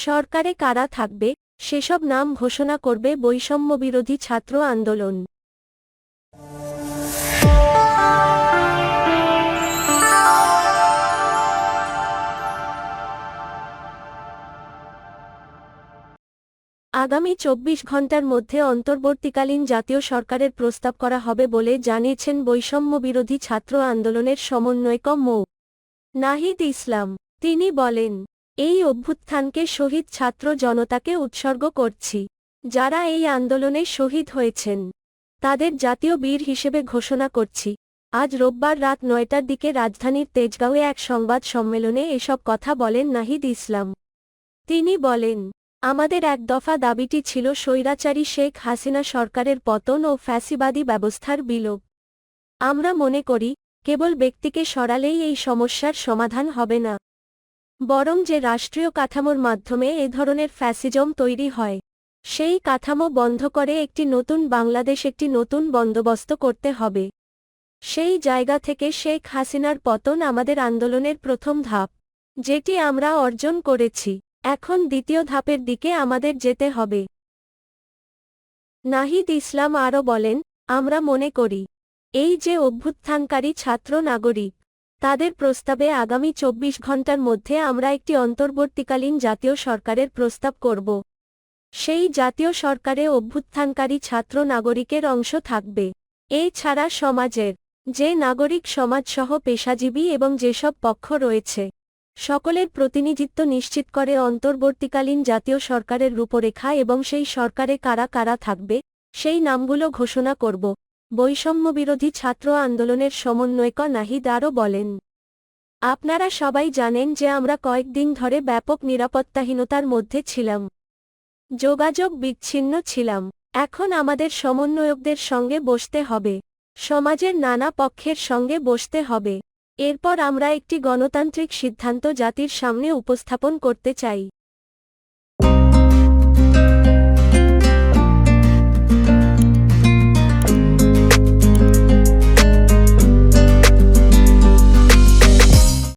সরকারে কারা থাকবে সেসব নাম ঘোষণা করবে বৈষম্যবিরোধী ছাত্র আন্দোলন। আগামী ২৪ ঘণ্টার মধ্যে অন্তর্বর্তীকালীন জাতীয় সরকারের প্রস্তাব করা হবে বলে জানিয়েছেন বৈষম্যবিরোধী ছাত্র আন্দোলনের সমন্বয়ক মো. নাহিদ ইসলাম। তিনি বলেন, এই অভ্যুত্থানকে শহীদ ছাত্র জনতাকে উৎসর্গ করছি। যারা এই আন্দোলনে শহীদ হয়েছেন তাদের জাতীয় বীর হিসেবে ঘোষণা করছি। আজ রোববার রাত ৯টার দিকে রাজধানীর তেজগাঁওয়ে এক সংবাদ সম্মেলনে এসব কথা বলেন নাহিদ ইসলাম। তিনি বলেন, আমাদের এক দফা দাবিটি ছিল স্বৈরাচারী শেখ হাসিনা সরকারের পতন ও ফ্যাসিবাদী ব্যবস্থার বিলোপ। আমরা মনে করি, কেবল ব্যক্তিকে সরালেই এই সমস্যার সমাধান হবে না, বরং যে রাষ্ট্রীয় কাঠামোর মাধ্যমে এ ধরনের ফ্যাসিজম তৈরি হয়, সেই কাঠামো বন্ধ করে একটি নতুন বাংলাদেশ, একটি নতুন বন্দোবস্ত করতে হবে। সেই জায়গা থেকে শেখ হাসিনার পতন আমাদের আন্দোলনের প্রথম ধাপ, যেটি আমরা অর্জন করেছি। এখন দ্বিতীয় ধাপের দিকে আমাদের যেতে হবে। নাহিদ ইসলাম আরও বলেন, আমরা মনে করি, এই যে অভ্যুত্থানকারী ছাত্র নাগরিক, তাদের প্রস্তাবে আগামী ২৪ ঘণ্টার মধ্যে আমরা একটি অন্তর্বর্তীকালীন জাতীয় সরকারের প্রস্তাব করব। সেই জাতীয় সরকারে অভ্যুত্থানকারী ছাত্র নাগরিকের অংশ থাকবে। এছাড়া সমাজের যে নাগরিক সমাজসহ পেশাজীবী এবং যেসব পক্ষ রয়েছে, সকলের প্রতিনিধিত্ব নিশ্চিত করে অন্তর্বর্তীকালীন জাতীয় সরকারের রূপরেখা এবং সেই সরকারে কারা কারা থাকবে সেই নামগুলো ঘোষণা করব। বৈষম্যবিরোধী ছাত্র আন্দোলনের সমন্বয়ক নাহিদ আরও বলেন, আপনারা সবাই জানেন যে আমরা কয়েকদিন ধরে ব্যাপক নিরাপত্তাহীনতার মধ্যে ছিলাম, যোগাযোগ বিচ্ছিন্ন ছিলাম। এখন আমাদের সমন্বয়কদের সঙ্গে বসতে হবে, সমাজের নানা পক্ষের সঙ্গে বসতে হবে। এরপর আমরা একটি গণতান্ত্রিক সিদ্ধান্ত জাতির সামনে উপস্থাপন করতে চাই।